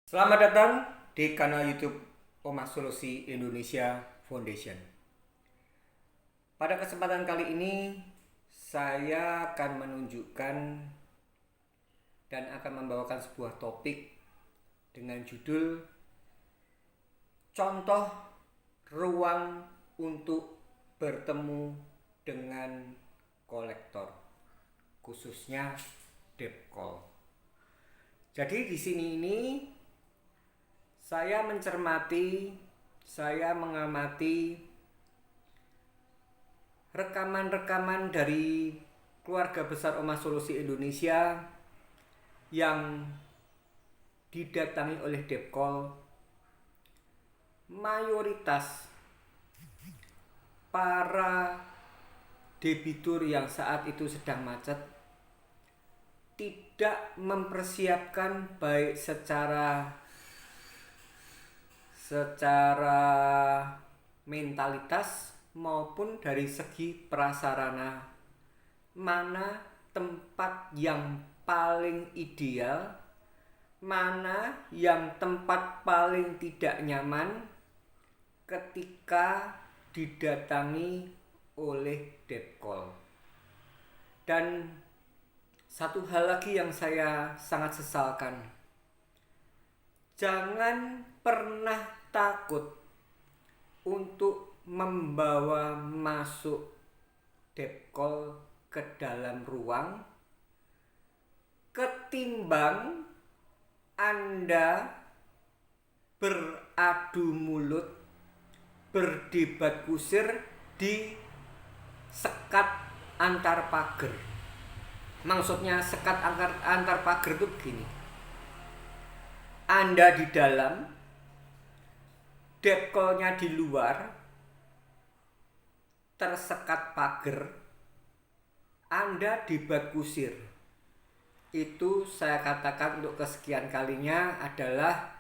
Selamat datang di kanal YouTube Oma Solusi Indonesia Foundation. Pada kesempatan kali ini saya akan menunjukkan dan akan membawakan sebuah topik dengan judul Contoh Ruang untuk Bertemu dengan Kolektor, khususnya debt call. Jadi di sini saya mengamati rekaman-rekaman dari keluarga besar Oma Solusi Indonesia yang didatangi oleh debt call. Mayoritas para debitur yang saat itu sedang macet tidak mempersiapkan baik secara mentalitas maupun dari segi prasarana, mana tempat yang paling ideal, mana yang tempat paling tidak nyaman ketika didatangi oleh debt call. Dan satu hal lagi yang saya sangat sesalkan, jangan pernah takut untuk membawa masuk debt call ke dalam ruang ketimbang Anda beradu mulut, berdebat kusir di sekat antar pagar. Maksudnya sekat antar pagar itu begini: Anda di dalam, debt call-nya di luar, tersekat pagar, Anda debat kusir. Itu saya katakan untuk kesekian kalinya adalah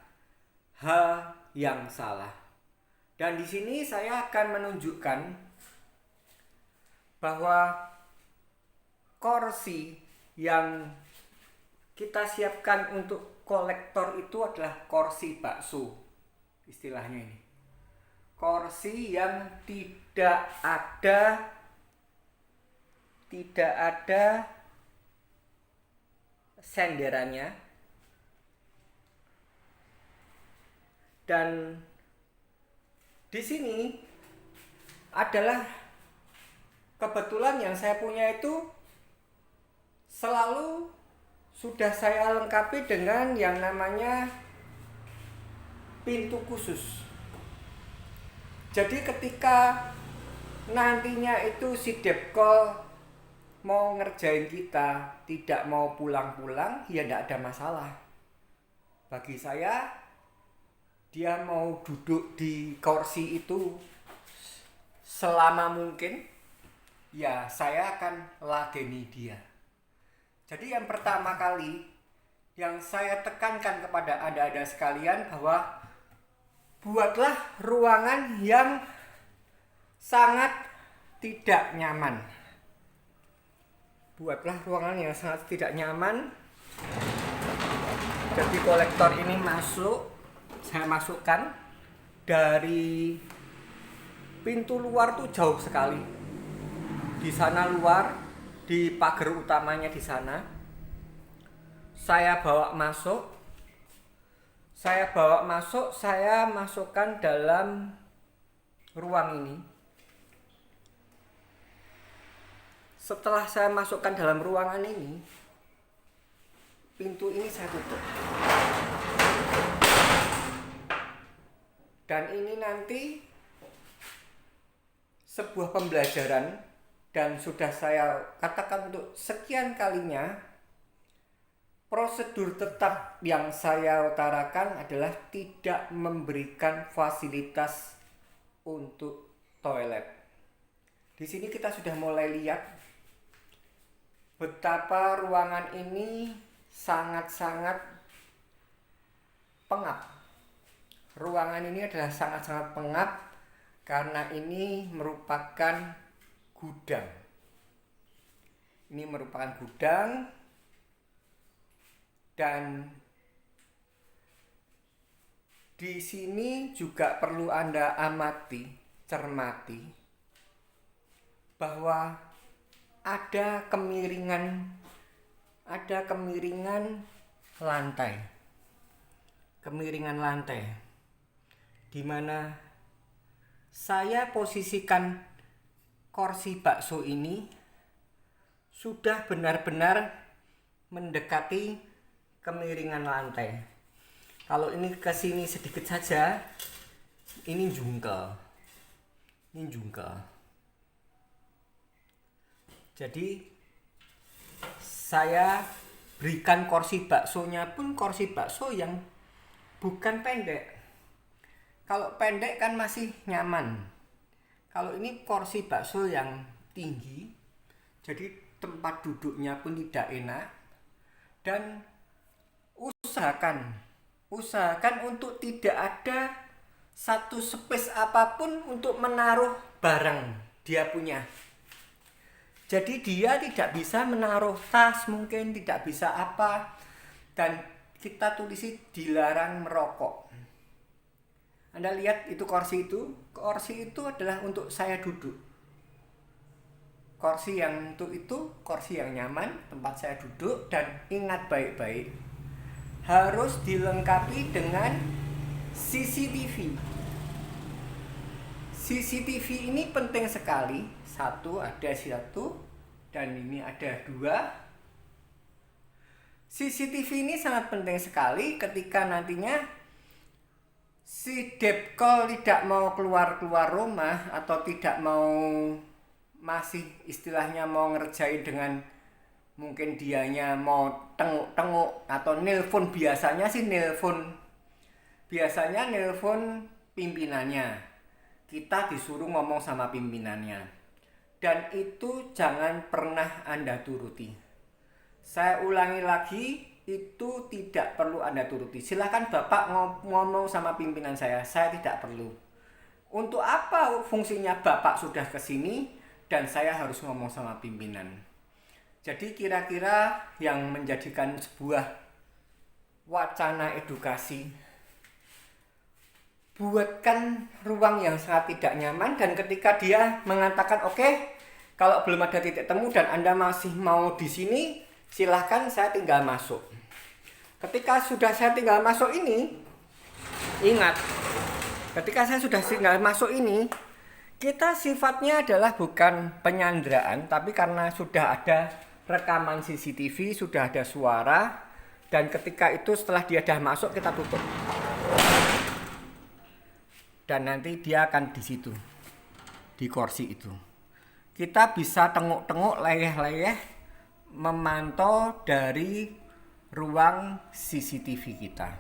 hal yang salah. Dan di sini saya akan menunjukkan bahwa kursi yang kita siapkan untuk kolektor itu adalah kursi bakso, istilahnya ini. Kursi yang tidak ada senderannya, dan di sini adalah kebetulan yang saya punya itu selalu sudah saya lengkapi dengan yang namanya pintu khusus. Jadi ketika nantinya itu si debt call mau ngerjain kita, tidak mau pulang-pulang, ya tidak ada masalah. Bagi saya, dia mau duduk di kursi itu selama mungkin, ya saya akan ladeni dia. Jadi yang pertama kali yang saya tekankan kepada Anda sekalian bahwa buatlah ruangan yang sangat tidak nyaman. Buatlah ruangan yang sangat tidak nyaman. Jadi kolektor ini saya masukkan dari pintu luar tuh jauh sekali. Di sana luar, di pagar utamanya di sana. Saya bawa masuk, saya masukkan dalam ruang ini. Setelah saya masukkan dalam ruangan ini, pintu ini saya tutup. Dan ini nanti sebuah pembelajaran, dan sudah saya katakan untuk sekian kalinya, prosedur tetap yang saya utarakan adalah tidak memberikan fasilitas untuk toilet. Di sini kita sudah mulai lihat betapa ruangan ini sangat-sangat pengap. Ruangan ini adalah sangat-sangat pengap karena ini merupakan gudang. Ini merupakan gudang, dan Di sini juga perlu Anda amati, cermati bahwa ada kemiringan lantai. Kemiringan lantai di mana saya posisikan kursi bakso ini sudah benar-benar mendekati kemiringan lantai. Kalau ini ke sini sedikit saja, ini jungkel. Jadi saya berikan kursi baksonya pun kursi bakso yang bukan pendek. Kalau pendek kan masih nyaman. Kalau ini kursi bakso yang tinggi, jadi tempat duduknya pun tidak enak. Dan usahakan untuk tidak ada satu space apapun untuk menaruh barang dia punya. Jadi dia tidak bisa menaruh tas, mungkin tidak bisa apa. Dan kita tulisi dilarang merokok. Anda lihat itu kursi itu adalah untuk saya duduk. Kursi yang untuk itu kursi yang nyaman, tempat saya duduk. Dan ingat baik-baik, harus dilengkapi dengan CCTV. CCTV ini penting sekali. Ada satu dan ini ada 2. CCTV ini sangat penting sekali ketika nantinya si depkol tidak mau keluar rumah atau tidak mau, masih istilahnya mau ngerjain dengan mungkin dianya mau tenguk atau nelpon. Biasanya nelpon pimpinannya. Kita disuruh ngomong sama pimpinannya, dan itu jangan pernah Anda turuti. Saya ulangi lagi, itu tidak perlu Anda turuti. Silakan Bapak ngomong sama pimpinan saya tidak perlu. Untuk apa fungsinya Bapak sudah kesini dan saya harus ngomong sama pimpinan? Jadi kira-kira yang menjadikan sebuah wacana edukasi, buatkan ruang yang sangat tidak nyaman, dan ketika dia mengatakan oke, kalau belum ada titik temu dan Anda masih mau di sini, silahkan saya tinggal masuk. Ketika sudah saya tinggal masuk ini, ingat, kita sifatnya adalah bukan penyanderaan, tapi karena sudah ada rekaman CCTV, sudah ada suara, dan ketika itu setelah dia sudah masuk, kita tutup. Dan nanti dia akan di situ, di kursi itu. Kita bisa tengok-tengok, leyeh-leyeh, memantau dari ruang CCTV kita.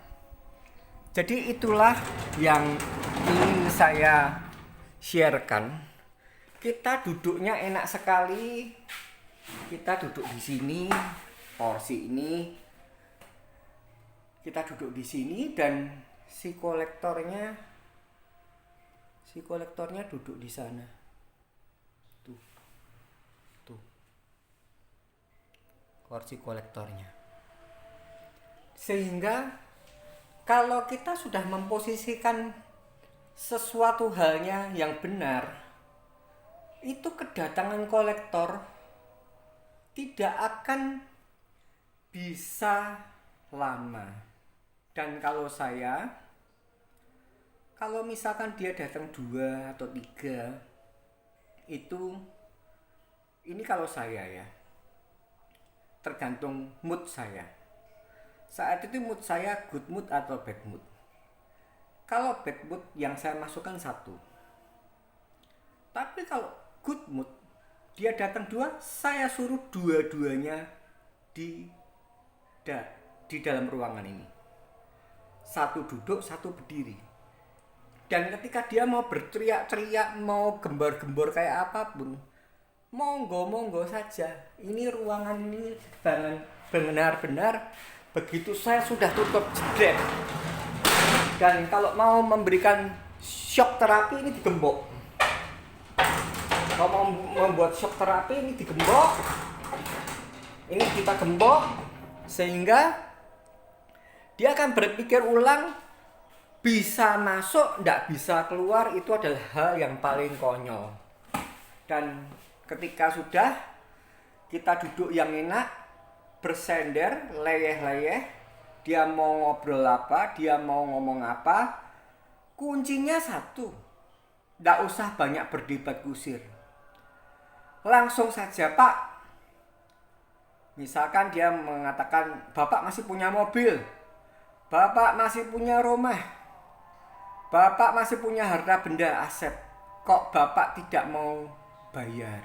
Jadi itulah yang ingin saya sharekan. Kita duduknya enak sekali. Kita duduk di sini, kursi ini. Kita duduk di sini dan si kolektornya duduk di sana. Tuh. Kursi kolektornya. Sehingga kalau kita sudah memposisikan sesuatu halnya yang benar, itu kedatangan kolektor tidak akan bisa lama. Dan kalau misalkan dia datang 2 atau 3, ini kalau saya ya, tergantung mood saya. Saat itu mood saya good mood atau bad mood. Kalau bad mood yang saya masukkan 1. Tapi kalau good mood, dia datang 2, saya suruh dua-duanya di dalam ruangan ini. 1 duduk, 1 berdiri. Dan ketika dia mau berteriak-teriak, mau gembor-gembor kayak apapun, monggo saja. Ini ruangan ini benar-benar begitu saya sudah tutup jebret. Dan kalau mau memberikan shock terapi, ini digembok. Kalau mau membuat shock terapi, ini digembok. Ini kita gembok sehingga dia akan berpikir ulang, bisa masuk, tidak bisa keluar, itu adalah hal yang paling konyol. Dan ketika sudah kita duduk yang enak, bersender, leyeh-leyeh, dia mau ngobrol apa, dia mau ngomong apa, kuncinya satu, tidak usah banyak berdebat kusir. Langsung saja, Pak. Misalkan dia mengatakan, Bapak masih punya mobil, Bapak masih punya rumah, Bapak masih punya harta benda aset, kok Bapak tidak mau bayar?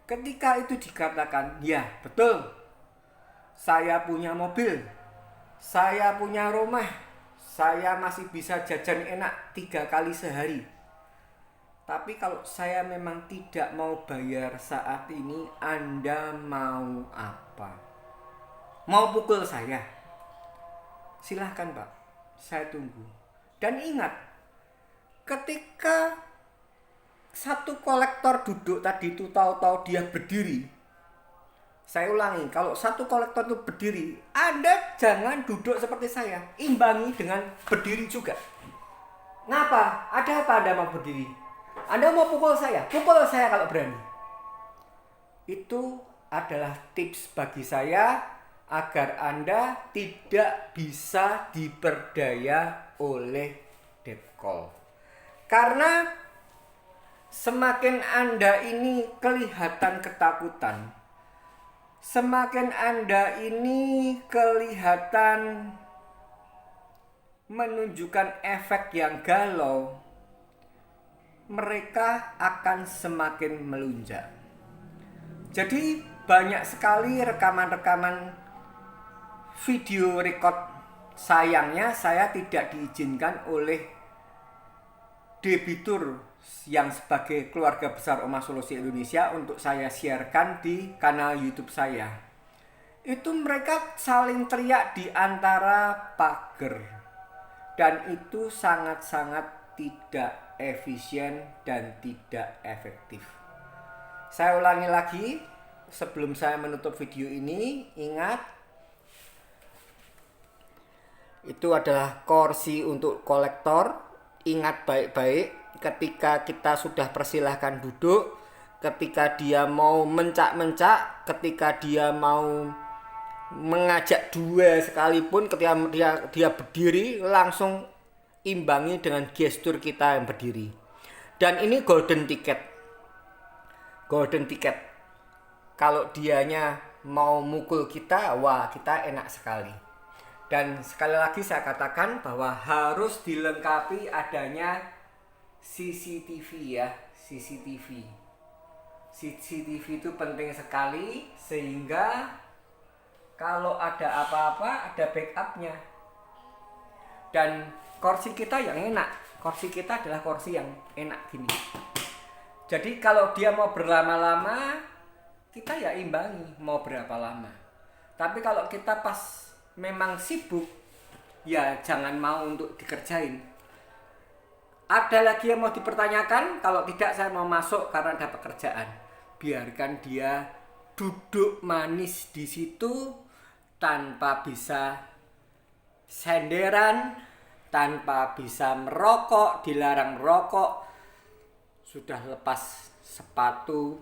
Ketika itu dikatakan, ya betul, saya punya mobil, saya punya rumah, saya masih bisa jajan enak 3 kali sehari. Tapi kalau saya memang tidak mau bayar saat ini, Anda mau apa? Mau pukul saya? Silahkan Pak, saya tunggu. Dan ingat, ketika satu kolektor duduk tadi itu tahu-tahu dia berdiri. Saya ulangi, kalau satu kolektor itu berdiri, Anda jangan duduk seperti saya, imbangi dengan berdiri juga. Kenapa? Ada apa Anda mau berdiri? Anda mau pukul saya kalau berani. Itu adalah tips bagi saya agar Anda tidak bisa diperdaya oleh debt call. Karena semakin Anda ini kelihatan ketakutan, semakin Anda ini kelihatan menunjukkan efek yang galau, mereka akan semakin melunjak. Jadi banyak sekali rekaman-rekaman video record, sayangnya saya tidak diizinkan oleh debitur yang sebagai keluarga besar Omah Solusi Indonesia untuk saya siarkan di kanal YouTube saya. Itu mereka saling teriak di antara pagar, dan itu sangat-sangat tidak efisien dan tidak efektif. Saya ulangi lagi sebelum saya menutup video ini, ingat, itu adalah kursi untuk kolektor. Ingat baik-baik, ketika kita sudah persilahkan duduk, ketika dia mau mencak-mencak, ketika dia mau mengajak dua sekalipun, ketika dia berdiri, langsung imbangi dengan gestur kita yang berdiri. Dan ini golden ticket. Kalau dianya mau mukul kita, wah kita enak sekali. Dan sekali lagi saya katakan bahwa harus dilengkapi adanya CCTV ya, CCTV. CCTV itu penting sekali sehingga kalau ada apa-apa ada backupnya. Dan kursi kita yang enak, kursi kita adalah kursi yang enak gini. Jadi kalau dia mau berlama-lama, kita ya imbangi mau berapa lama. Tapi kalau kita pas memang sibuk, ya jangan mau untuk dikerjain. Ada lagi yang mau dipertanyakan? Kalau tidak, saya mau masuk karena ada pekerjaan. Biarkan dia duduk manis di situ tanpa bisa senderan, tanpa bisa merokok, dilarang merokok, sudah lepas sepatu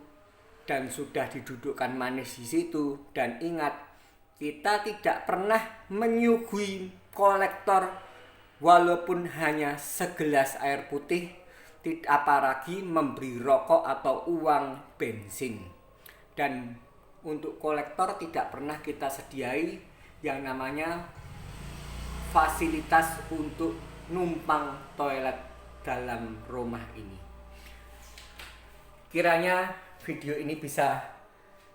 dan sudah didudukkan manis di situ. Dan ingat, kita tidak pernah menyuguhi kolektor walaupun hanya segelas air putih, apalagi memberi rokok atau uang bensin. Dan untuk kolektor tidak pernah kita sediai yang namanya fasilitas untuk numpang toilet dalam rumah ini. Kiranya video ini bisa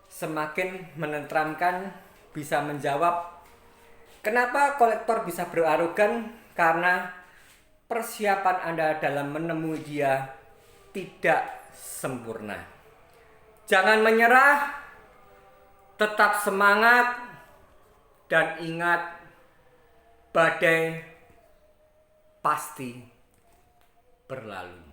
semakin menenteramkan, bisa menjawab kenapa kolektor bisa berarogan, karena persiapan Anda dalam menemui dia tidak sempurna. Jangan menyerah, tetap semangat, dan ingat, badai pasti berlalu.